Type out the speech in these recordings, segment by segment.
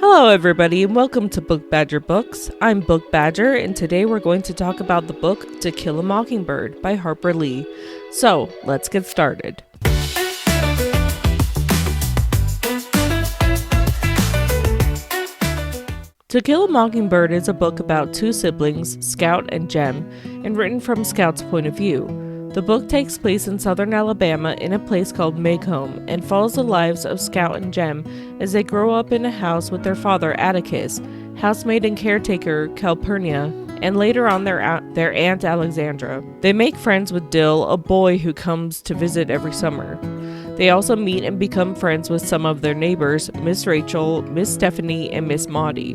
Hello everybody and welcome to Book Badger Books. I'm Book Badger and today we're going to talk about the book To Kill a Mockingbird by Harper Lee. So, let's get started. To Kill a Mockingbird is a book about two siblings, Scout and Jem, and written from Scout's point of view. The book takes place in southern Alabama in a place called Maycomb and follows the lives of Scout and Jem as they grow up in a house with their father Atticus, housemaid and caretaker Calpurnia, and later on their aunt Alexandra. They make friends with Dill, a boy who comes to visit every summer. They also meet and become friends with some of their neighbors, Miss Rachel, Miss Stephanie, and Miss Maudie.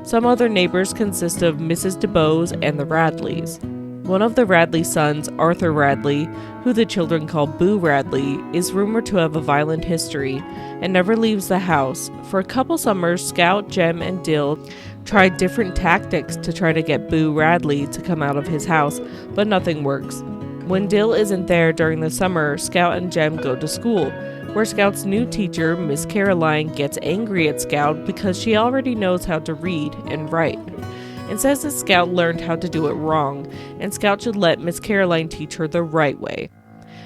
Some other neighbors consist of Mrs. DeBose and the Radleys. One of the Radley sons, Arthur Radley, who the children call Boo Radley, is rumored to have a violent history and never leaves the house. For a couple summers, Scout, Jem, and Dill tried different tactics to try to get Boo Radley to come out of his house, but nothing works. When Dill isn't there during the summer, Scout and Jem go to school, where Scout's new teacher, Miss Caroline, gets angry at Scout because she already knows how to read and write, and says that Scout learned how to do it wrong, and Scout should let Miss Caroline teach her the right way.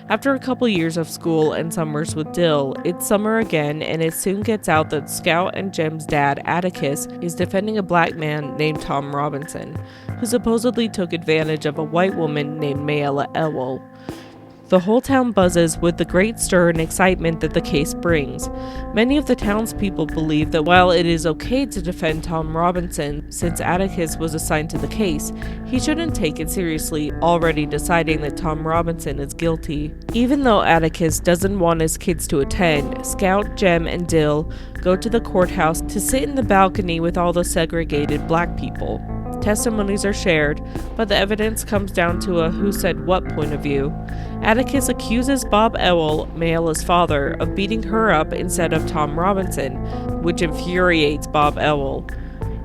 After a couple years of school and summers with Dill, it's summer again, and it soon gets out that Scout and Jem's dad, Atticus, is defending a black man named Tom Robinson, who supposedly took advantage of a white woman named Mayella Elwell. The whole town buzzes with the great stir and excitement that the case brings. Many of the townspeople believe that while it is okay to defend Tom Robinson, since Atticus was assigned to the case, he shouldn't take it seriously, already deciding that Tom Robinson is guilty. Even though Atticus doesn't want his kids to attend, Scout, Jem, and Dill go to the courthouse to sit in the balcony with all the segregated black people. Testimonies are shared, but the evidence comes down to a who said what point of view. Atticus accuses Bob Ewell, Mayella's father, of beating her up instead of Tom Robinson, which infuriates Bob Ewell.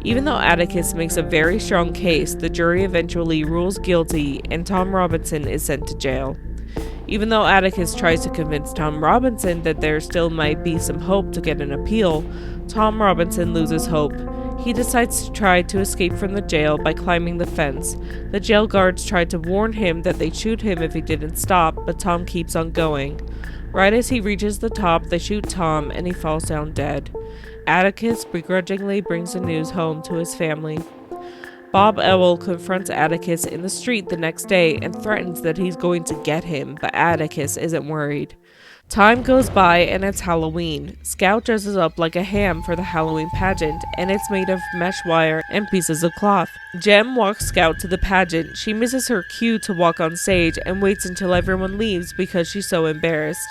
Even though Atticus makes a very strong case, the jury eventually rules guilty and Tom Robinson is sent to jail. Even though Atticus tries to convince Tom Robinson that there still might be some hope to get an appeal, Tom Robinson loses hope. He decides to try to escape from the jail by climbing the fence. The jail guards try to warn him that they'd shoot him if he didn't stop, but Tom keeps on going. Right as he reaches the top, they shoot Tom and he falls down dead. Atticus begrudgingly brings the news home to his family. Bob Ewell confronts Atticus in the street the next day and threatens that he's going to get him, but Atticus isn't worried. Time goes by and it's Halloween. Scout dresses up like a ham for the Halloween pageant, and it's made of mesh wire and pieces of cloth. Jem walks Scout to the pageant. She misses her cue to walk on stage and waits until everyone leaves because she's so embarrassed.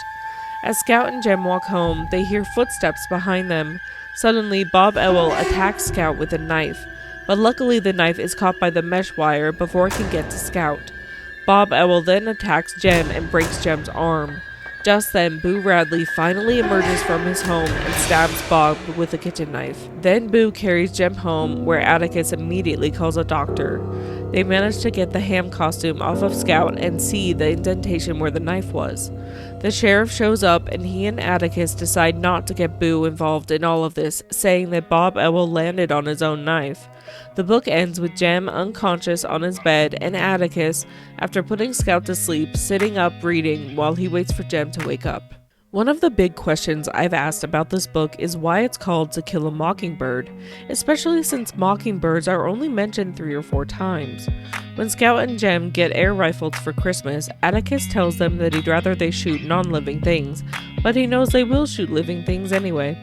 As Scout and Jem walk home, they hear footsteps behind them. Suddenly, Bob Ewell attacks Scout with a knife, but luckily the knife is caught by the mesh wire before it can get to Scout. Bob Ewell then attacks Jem and breaks Jem's arm. Just then, Boo Radley finally emerges from his home and stabs Bob with a kitchen knife. Then Boo carries Jem home, where Atticus immediately calls a doctor. They manage to get the ham costume off of Scout and see the indentation where the knife was. The sheriff shows up and he and Atticus decide not to get Boo involved in all of this, saying that Bob Ewell landed on his own knife. The book ends with Jem unconscious on his bed and Atticus, after putting Scout to sleep, sitting up reading while he waits for Jem to wake up. One of the big questions I've asked about this book is why it's called To Kill a Mockingbird, especially since mockingbirds are only mentioned 3 or 4 times. When Scout and Jem get air rifles for Christmas, Atticus tells them that he'd rather they shoot non-living things, but he knows they will shoot living things anyway.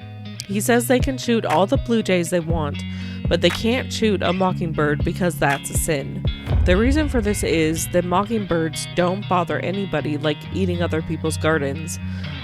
He says they can shoot all the blue jays they want, but they can't shoot a mockingbird because that's a sin. The reason for this is that mockingbirds don't bother anybody like eating other people's gardens.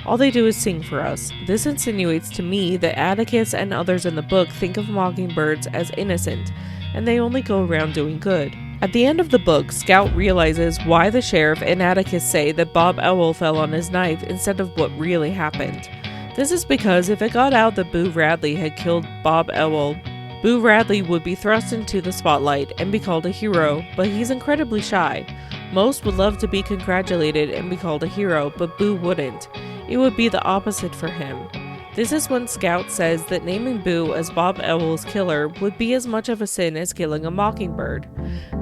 All they do is sing for us. This insinuates to me that Atticus and others in the book think of mockingbirds as innocent, and they only go around doing good. At the end of the book, Scout realizes why the sheriff and Atticus say that Bob Ewell fell on his knife instead of what really happened. This is because if it got out that Boo Radley had killed Bob Ewell, Boo Radley would be thrust into the spotlight and be called a hero, but he's incredibly shy. Most would love to be congratulated and be called a hero, but Boo wouldn't. It would be the opposite for him. This is when Scout says that naming Boo as Bob Owl's killer would be as much of a sin as killing a mockingbird.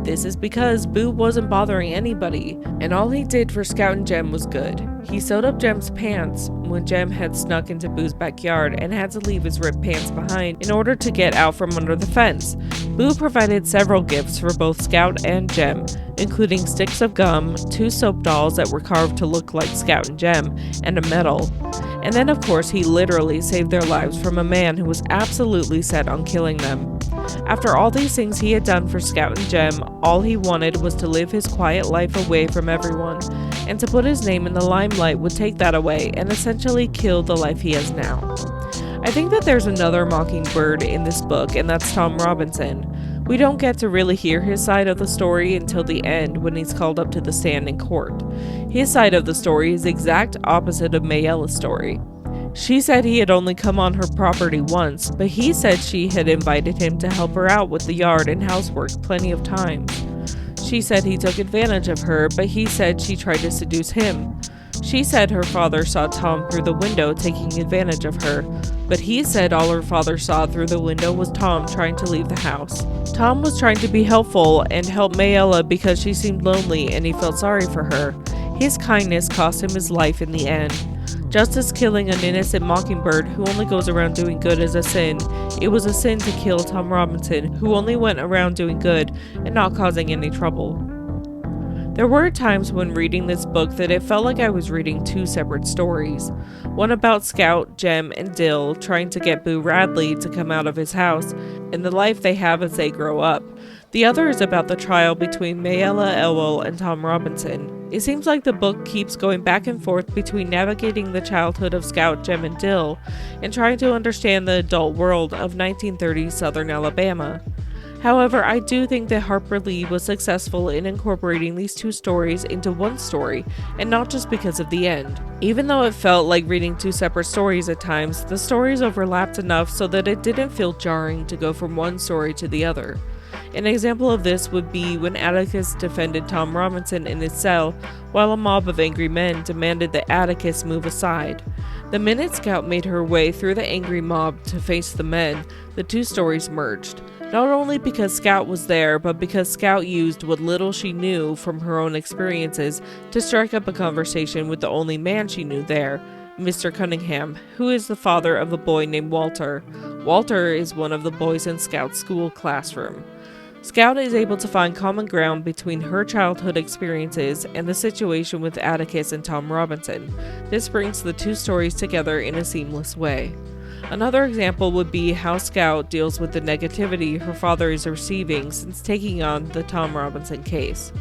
This is because Boo wasn't bothering anybody, and all he did for Scout and Jem was good. He sewed up Jem's pants when Jem had snuck into Boo's backyard and had to leave his ripped pants behind in order to get out from under the fence. Boo provided several gifts for both Scout and Jem, including sticks of gum, 2 soap dolls that were carved to look like Scout and Jem, and a medal. And then of course he literally saved their lives from a man who was absolutely set on killing them. After all these things he had done for Scout and Jem, all he wanted was to live his quiet life away from everyone, and to put his name in the limelight would take that away and essentially kill the life he has now. I think that there's another mockingbird in this book, and that's Tom Robinson. We don't get to really hear his side of the story until the end when he's called up to the stand in court. His side of the story is the exact opposite of Mayella's story. She said he had only come on her property once, but he said she had invited him to help her out with the yard and housework plenty of times. She said he took advantage of her, but he said she tried to seduce him. She said her father saw Tom through the window taking advantage of her, but he said all her father saw through the window was Tom trying to leave the house. Tom was trying to be helpful and help Mayella because she seemed lonely and he felt sorry for her. His kindness cost him his life in the end. Just as killing an innocent mockingbird who only goes around doing good is a sin, it was a sin to kill Tom Robinson, who only went around doing good and not causing any trouble. There were times when reading this book that it felt like I was reading 2 separate stories. One about Scout, Jem, and Dill trying to get Boo Radley to come out of his house and the life they have as they grow up. The other is about the trial between Mayella Elwell and Tom Robinson. It seems like the book keeps going back and forth between navigating the childhood of Scout, Jem, and Dill and trying to understand the adult world of 1930s Southern Alabama. However, I do think that Harper Lee was successful in incorporating these 2 stories into one story, and not just because of the end. Even though it felt like reading 2 separate stories at times, the stories overlapped enough so that it didn't feel jarring to go from one story to the other. An example of this would be when Atticus defended Tom Robinson in his cell, while a mob of angry men demanded that Atticus move aside. The minute Scout made her way through the angry mob to face the men, the 2 stories merged. Not only because Scout was there, but because Scout used what little she knew from her own experiences to strike up a conversation with the only man she knew there, Mr. Cunningham, who is the father of a boy named Walter. Walter is one of the boys in Scout's school classroom. Scout is able to find common ground between her childhood experiences and the situation with Atticus and Tom Robinson. This brings the 2 stories together in a seamless way. Another example would be how Scout deals with the negativity her father is receiving since taking on the Tom Robinson case.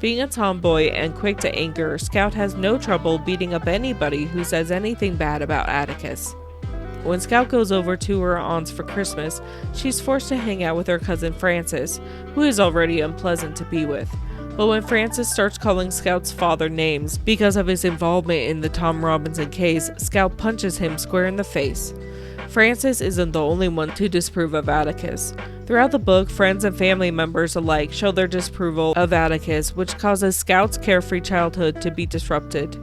Being a tomboy and quick to anger, Scout has no trouble beating up anybody who says anything bad about Atticus. When Scout goes over to her aunt's for Christmas, she's forced to hang out with her cousin Francis, who is already unpleasant to be with. But when Francis starts calling Scout's father names because of his involvement in the Tom Robinson case, Scout punches him square in the face. Francis isn't the only one to disapprove of Atticus. Throughout the book, friends and family members alike show their disapproval of Atticus, which causes Scout's carefree childhood to be disrupted.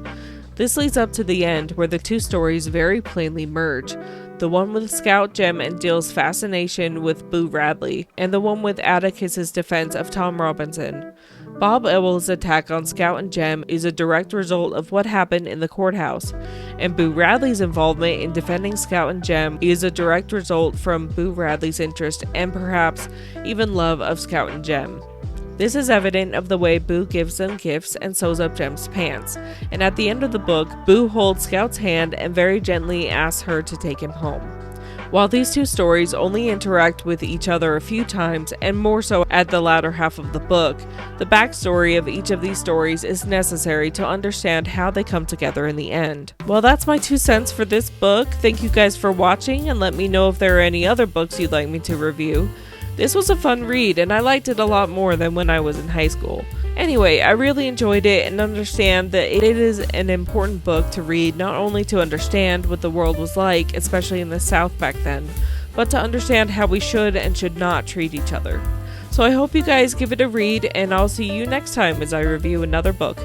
This leads up to the end, where the 2 stories very plainly merge. The one with Scout, Jem, and Dill's fascination with Boo Radley, and the one with Atticus's defense of Tom Robinson. Bob Owl's attack on Scout and Jem is a direct result of what happened in the courthouse, and Boo Radley's involvement in defending Scout and Jem is a direct result from Boo Radley's interest and perhaps even love of Scout and Jem. This is evident of the way Boo gives them gifts and sews up Jem's pants, and at the end of the book, Boo holds Scout's hand and very gently asks her to take him home. While these 2 stories only interact with each other a few times, and more so at the latter half of the book, the backstory of each of these stories is necessary to understand how they come together in the end. Well, that's my 2 cents for this book. Thank you guys for watching, and let me know if there are any other books you'd like me to review. This was a fun read, and I liked it a lot more than when I was in high school. Anyway, I really enjoyed it and understand that it is an important book to read, not only to understand what the world was like, especially in the South back then, but to understand how we should and should not treat each other. So I hope you guys give it a read, and I'll see you next time as I review another book.